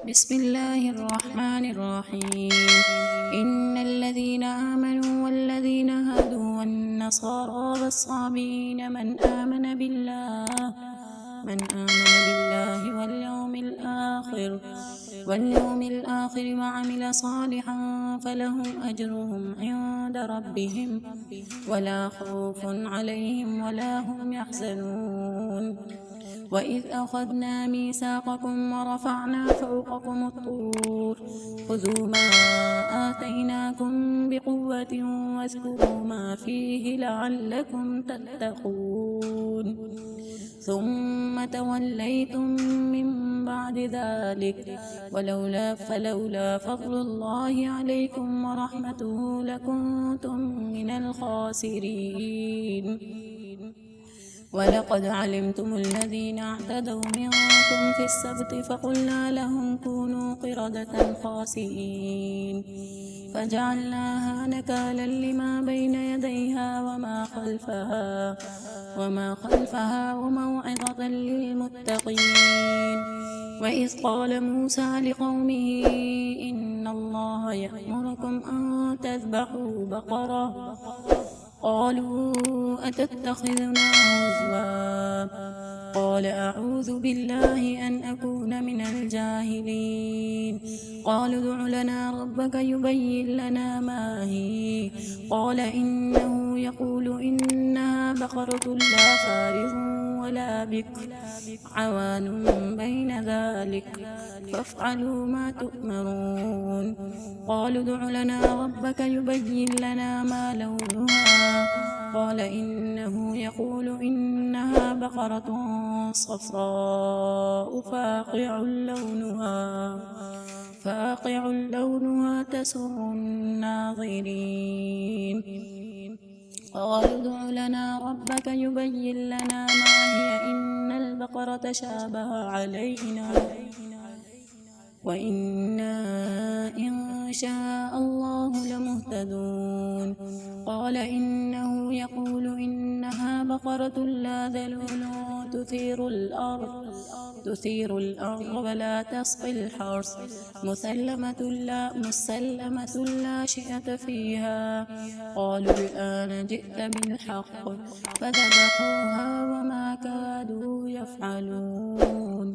بسم الله الرحمن الرحيم. إن الذين آمنوا والذين هادوا والنصارى والصابئين من آمن بالله واليوم الآخر وعمل صالحا فلهم أجرهم عند ربهم ولا خوف عليهم ولا هم يحزنون. وإذ أخذنا ميثاقكم ورفعنا فوقكم الطور خذوا ما آتيناكم بقوة واذكروا ما فيه لعلكم تتقون. ثم توليتم من بعد ذلك فلولا فضل الله عليكم ورحمته لكنتم من الخاسرين. ولقد علمتم الذين اعتدوا منكم في السبت فقلنا لهم كونوا قردة خاسئين فجعلناها نكالا لما بين يديها وما خلفها وموعظة للمتقين. وإذ قال موسى لقومه إن الله يأمركم أن تذبحوا بقرة قالوا أتتخذنا هزوا قال أعوذ بالله أن أكون من الجاهلين. قالوا ادع لنا ربك يبين لنا ما هي قال إنه يقول إنها بقرة لا فارض ولا بكر عوان بين ذلك فافعلوا ما تؤمرون. قالوا ادع لنا ربك يبين لنا ما لونها قال إنه يقول إنها بقرة صفراء فاقع لونها تسر الناظرين. قالوا ادع لنا ربك يبين لنا ما هي إن البقرة شابه علينا وإنا إن شاء الله لمهتدون. قال إنه يقول إنها بقرة لا ذلول تثير الأرض ولا تسقي الحرث مسلمة لا شية فيها. قالوا الآن جئت بالحق فذبحوها وما كادوا يفعلون.